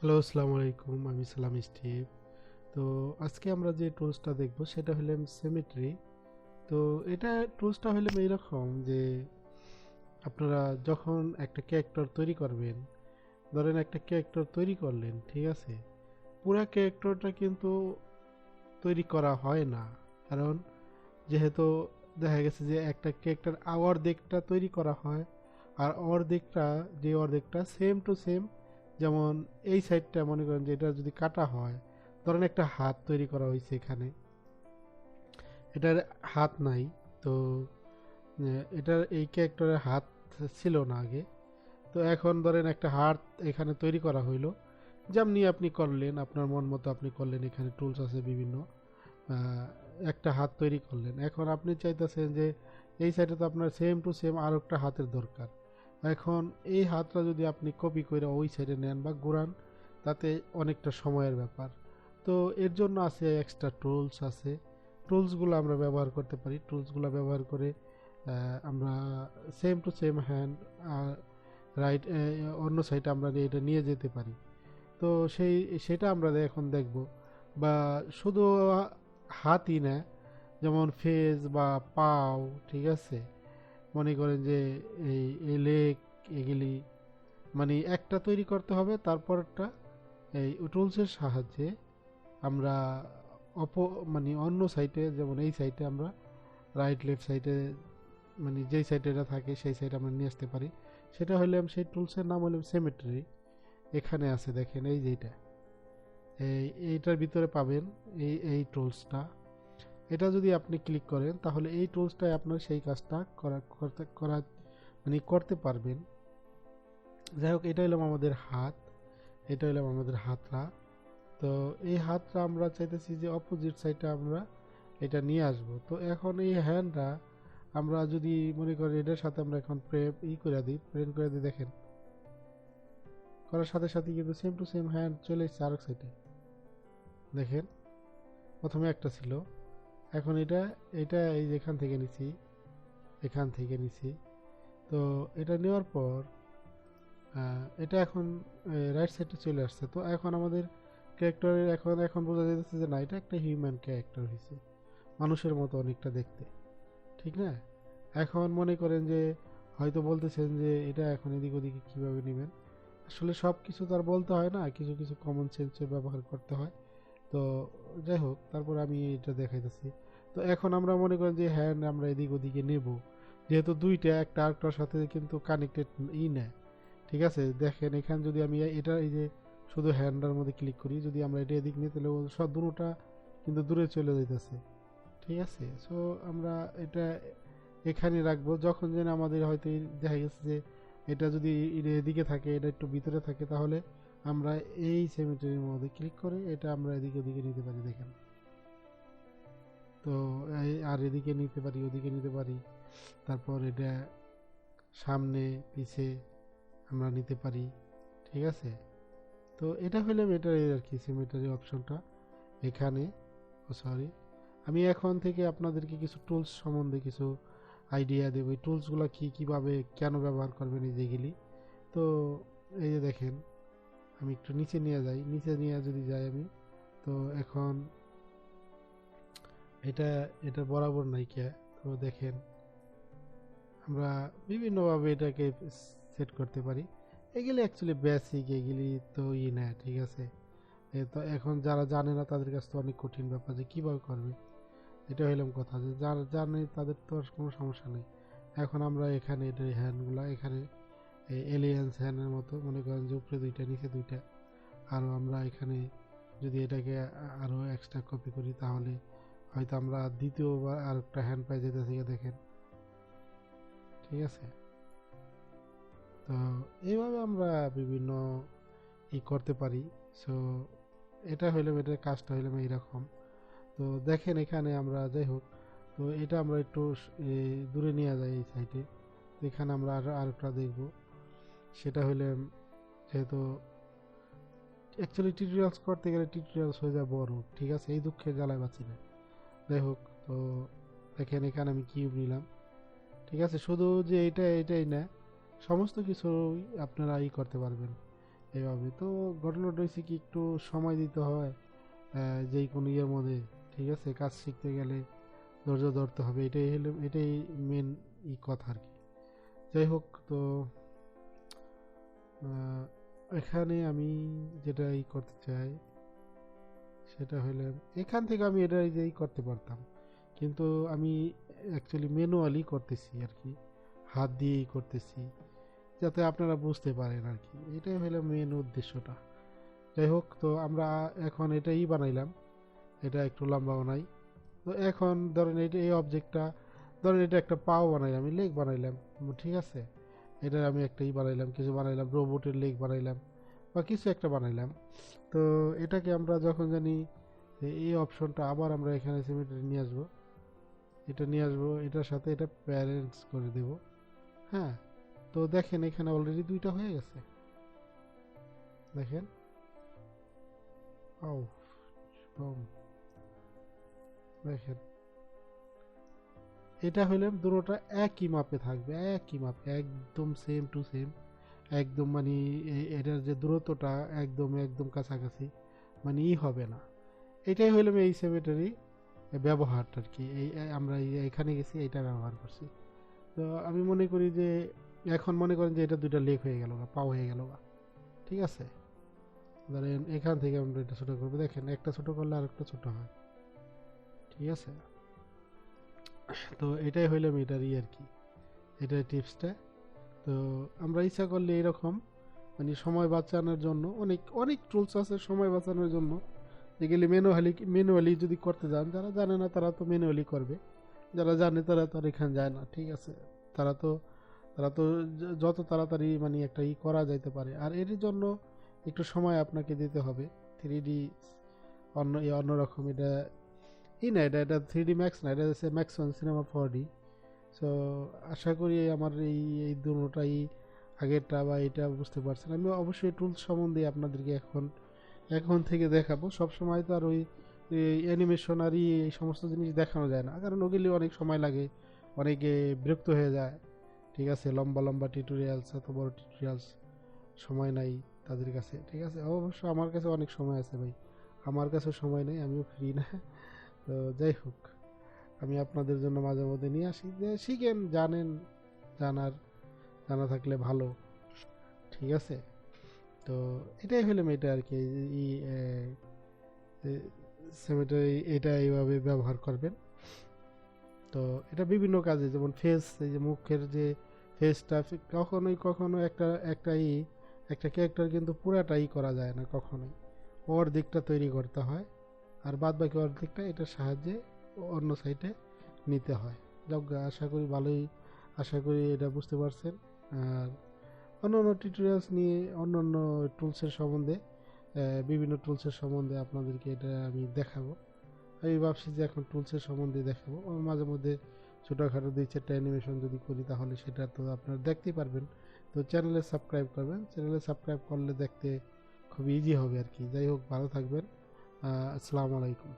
Hello, আসসালামু আলাইকুম। আমি সালাম স্টিভ। তো আজকে আমরা যে টুলসটা দেখব সেটা হলো সিমেট্রি। তো এটা টুলসটা হলো এইরকম যে আপনারা যখন একটা ক্যারেক্টার তৈরি করবেন, ধরেন একটা ক্যারেক্টার তৈরি করলেন, ঠিক আছে? পুরা ক্যারেক্টারটা কিন্তু তৈরি করা হয় না। কারণ যেহেতু দেখা গেছে যে একটা ক্যারেক্টার অর্ধেকটা তৈরি করা হয় আর অর্ধেকটা সেম টু সেম, যেমন এই সাইডটা মনে করেন যে এটা যদি কাটা হয়, ধরেন একটা হাত তৈরি করা হয়েছে এখানে, এটার হাত নাই। তো এটার এই ক্যারেক্টারের হাত ছিল না আগে। তো এখন ধরেন একটা হাত এখানে তৈরি করা হইলো, যেমনি আপনি করলেন আপনার মন মতো আপনি করলেন, এখানে টুলস আছে বিভিন্ন। আহ, একটা হাত তৈরি করলেন, এখন আপনি চাইতেছেন যে এই সাইডে তো আপনার সেম টু সেম আর একটা হাতের দরকার। এখন এই হাতটা যদি আপনি কপি করে ওই সাইডে নেন বা ঘুরান, তাতে অনেকটা সময়ের ব্যাপার। তো এর জন্য আছে এক্সট্রা টুলস আছে। টুলসগুলো আমরা ব্যবহার করতে পারি, টুলসগুলো ব্যবহার করে আমরা same to same hand right অন্য সাইডে আমরা এটা নিয়ে যেতে পারি। তো সেটা আমরা এখন দেখব। বা শুধু হাতই না, যেমন ফেস বা পাও, ঠিক আছে? মনে করেন যে এই এই লেগ, এগুলি মানে একটা তৈরি করতে হবে, তারপরটা এই টুলসের সাহায্যে আমরা অপ মানে অন্য সাইডে, যেমন এই সাইডে আমরা রাইট লেফট সাইডে, মানে যেই সাইডে এটা থাকে সেই সাইডে আমরা নিয়ে আসতে পারি। সেটা হলে সেই টুলসের নাম হলো সিমেট্রি। এখানে আছে দেখেন, এই যেটা এইটার ভিতরে পাবেন এই টুলসটা। এটা যদি আপনি ক্লিক করেন তাহলে এই টুলসটাই আপনার সেই কাজটা করা মানে করতে পারবেন। যাই হোক, এটা হলো আমাদের হাত, এটা হলো আমাদের হাতটা। তো এই হাতটা আমরা চাইতেছি যে অপোজিট সাইডে আমরা এটা নিয়ে আসব। তো এখন এই হ্যান্ডটা আমরা যদি মনে করি এটার সাথে আমরা এখন প্রেম করে দিই, দেখেন করার সাথে সাথে কিন্তু সেম টু সেম হ্যান্ড চলে এসেছে আরেক সাইডে। দেখেন, প্রথমে একটা ছিল, এখন এটা এটা এই যে এখান থেকে নিছি। তো এটা নেওয়ার পর এটা এখন রাইট সাইডে চলে আসছে। তো এখন আমাদের ক্যারেক্টারের এখন এখন বোঝা যাচ্ছে যে না, এটা একটা হিউম্যান ক্যারেক্টার হয়েছে, মানুষের মতো অনেকটা দেখতে, ঠিক না? এখন মনে করেন যে হয়তো বলতেছেন যে এটা এখন এদিক ওদিকে কীভাবে নেবেন। আসলে সব কিছু তো আর বলতে হয় না, কিছু কিছু কমন সেন্সের ব্যবহার করতে হয়। তো যাই হোক, তারপর আমি এটা দেখাইতেছি। তো এখন আমরা মনে করেন যে হ্যান্ড আমরা এদিক ওদিকে নেব, যেহেতু দুইটা একটা আরেকটার সাথে কিন্তু কানেক্টেড না, ঠিক আছে? দেখেন এখানে যদি আমি এটা এই যে শুধু হ্যান্ডের মধ্যে ক্লিক করি, যদি আমরা এটা এদিক নিই তাহলে সব দুটোটা কিন্তু দূরে চলে যাইতেছে, ঠিক আছে? সো আমরা এটা এখানে রাখবো, যখন যেন আমাদের হয়তো দেখা গেছে যে এটা যদি এদিকে থাকে, এটা একটু ভিতরে থাকে, তাহলে আমরা এই সেমেটারির মধ্যে ক্লিক করে এটা আমরা এদিকে ওদিকে নিতে পারি, দেখেন। তো আর এদিকে নিতে পারি, ওদিকে নিতে পারি, তারপর এটা সামনে পিছে আমরা নিতে পারি, ঠিক আছে? তো এটা হলো মেটারি আর কি, সিমেটারি অপশনটা এখানে। ও সরি, আমি এখন থেকে আপনাদেরকে কিছু টুলস সম্বন্ধে কিছু আইডিয়া দেবো, এই টুলসগুলো কি কিভাবে কেন ব্যবহার করবেন এই যেগুলি। তো এই যে দেখেন, আমি একটু নিচে নিয়ে যাই, নিচে নিয়ে যদি যাই আমি, তো এখন এটা এটা বরাবর নাই কে। তো দেখেন, আমরা বিভিন্নভাবে এটাকে সেট করতে পারি। এগুলি অ্যাকচুয়ালি বেসিক, এগুলি তো না, ঠিক আছে? তো এখন যারা জানে না তাদের কাছে তো অনেক কঠিন ব্যাপার যে কীভাবে করবে। এটা হইলাম কথা, যে যারা জানে তাদের তো আর কোনো সমস্যা নেই। এখন আমরা এখানে এটা হ্যান্ডগুলা এখানে এলিয়েন্স হ্যান্ডের মতো, মনে করেন যে উপরে দুইটা নিচে দুইটা, আরও আমরা এখানে যদি এটাকে আরও এক্সট্রা কপি করি, তাহলে হয়তো আমরা দ্বিতীয়বার আর একটা হ্যান্ড পাই যেতে থেকে, দেখেন, ঠিক আছে? তো এইভাবে আমরা বিভিন্ন করতে পারি। সো এটা হইলাম, এটার কাজটা হইলাম এইরকম। তো দেখেন এখানে আমরা, যাই হোক, তো এটা আমরা একটু দূরে নিয়ে যাই এই সাইডে। তো এখানে আমরা আরেকটা দেখব, সেটা হইলে যেহেতু অ্যাকচুয়ালি টিউটোরিয়ালস করতে গেলে টিউটোরিয়ালস হয়ে যায় বড়, ঠিক আছে? এই দুঃখের জ্বালায় বাঁচি না। যাই হোক, তো দেখেন এখানে আমি কিউব নিলাম, ঠিক আছে? শুধু যে এটাই না, সমস্ত কিছুই আপনারা করতে পারবেন এইভাবে তো ঘটনাটা হয়েছে কি একটু সময় দিতে হয় যেই কোনো ইয়ের মধ্যে, ঠিক আছে, কাজ শিখতে গেলে ধৈর্য ধরতে হবে, এটাই মেন কথা আর কি। যাই হোক, তো আহ, এখানে আমি যেটা করতে চাই সেটা হলে এখান থেকে আমি এটা করতে পারতাম, কিন্তু আমি অ্যাকচুয়ালি ম্যানুয়ালি করতেছি আর কি, হাত দিয়েই করতেছি, যাতে আপনারা বুঝতে পারেন আর কি, এটাই হলো মেন উদ্দেশ্যটা। যাই হোক, তো আমরা এখন এটাই বানাইলাম, এটা একটু লম্বা বানাই। তো এখন ধরেন এটা এই অবজেক্টটা, ধরেন এটা একটা পাও বানাইলাম, আমি লেগ বানাইলাম, ঠিক আছে, এটা আমি একটাই বানাইলাম, কিছু বানাইলাম, রোবটের লেগ বানাইলাম বা কিছু একটা বানাইলাম। তো এটাকে আমরা যখন জানি এই অপশনটা আবার আমরা এখানে সিমেট্রি নিয়ে আসবো, এটা নিয়ে আসবো, এটার সাথে এটা প্যারেন্টস করে দেব। হ্যাঁ, তো দেখেন এখানে অলরেডি দুইটা হয়ে গেছে, দেখেন। আউ, বম, দেখেন এটা হইলে দুটোটা একই মাপে থাকবে, একই মাপে, একদম সেম টু সেম, একদম মানে এটার যে দূরত্বটা একদম একদম কাছাকাছি, মানে হবে না। এটাই হইলাম এই সেমেটারি ব্যবহারটা আর কি, আমরা এখানে গেছি এটা ব্যবহার করছি। তো আমি মনে করি যে এখন মনে করেন যে এটা দুইটা লেগ হয়ে গেল বা পাও হয়ে গেল, ঠিক আছে, ধরেন এখান থেকে আমরা এটা ছোট করবো, দেখেন একটা ছোট করলে আর একটা ছোট হয়, ঠিক আছে। তো এটাই হইলাম এটারই আর কি, এটাই টিপসটা। তো আমরা ইচ্ছা করলে এরকম মানে সময় বাঁচানোর জন্য অনেক অনেক টুলস আছে সময় বাঁচানোর জন্য, যেগুলি ম্যানুয়ালি যদি করতে যান, যারা জানে না তারা তো ম্যানুয়ালি করবে, যারা জানে তারা তো আর এখানে যায় না, ঠিক আছে, তারা তো যত তাড়াতাড়ি মানে একটা করা যাইতে পারে। আর এর জন্য একটু সময় আপনাকে দিতে হবে। 3D অন্যরকম, এটা না, এটা 3D ম্যাক্স না, এটা হচ্ছে max one cinema 4D। So আশা করি আমার এই দুটোটাই, আগেরটা বা এটা বুঝতে পারছেন। আমি অবশ্যই টুলস সম্বন্ধে আপনাদেরকে এখন এখন থেকে দেখাবো, সব সময় তো আর ওই অ্যানিমেশন আর এই সমস্ত জিনিস দেখানো যায় না, কারণ ওগুলি অনেক সময় লাগে, অনেকে বিরক্ত হয়ে যায়, ঠিক আছে, লম্বা লম্বা টিউটোরিয়ালস, এত বড় টিউটোরিয়ালস সময় নাই তাদের কাছে, ঠিক আছে। অবশ্য আমার কাছে অনেক সময় আছে ভাই, আমার কাছে সময় নেই, আমিও ফ্রি না। তো যাই হোক, আমি আপনাদের জন্য মাঝে মধ্যে নিয়ে আসি যে শিখেন, জানেন, জানার জানা থাকলে ভালো, ঠিক আছে। তো এটাই হলো এটা আর কি, সেমেটারি এটা এইভাবে ব্যবহার করবেন। তো এটা বিভিন্ন কাজে, যেমন ফেস, এই যে মুখের যে ফেসটা, কখনোই একটা ক্যারেক্টার কিন্তু পুরাটাই করা যায় না কখনোই, ওর দিকটা তৈরি করতে হয়, আর বাদ বাকি অর্ধেকটা এটার সাহায্যে অন্য সাইডে নিতে হয়। যাক, আশা করি ভালোই, আশা করি এটা বুঝতে পারছেন। আর অন্য অন্য টিউটোরিয়ালস নিয়ে অন্য অন্য টুলসের সম্বন্ধে, বিভিন্ন টুলসের সম্বন্ধে আপনাদেরকে এটা আমি দেখাবো। আমি ভাবছি যে এখন টুলসের সম্বন্ধে দেখাবো, মাঝে মধ্যে ছোটোখাটো 2-4টা অ্যানিমেশন যদি করি তাহলে সেটা তো আপনারা দেখতেই পারবেন। তো চ্যানেলে সাবস্ক্রাইব করবেন, চ্যানেলে সাবস্ক্রাইব করলে দেখতে খুব ইজি হবে আর কি। যাই হোক, ভালো থাকবেন, আসসালামু আলাইকুম।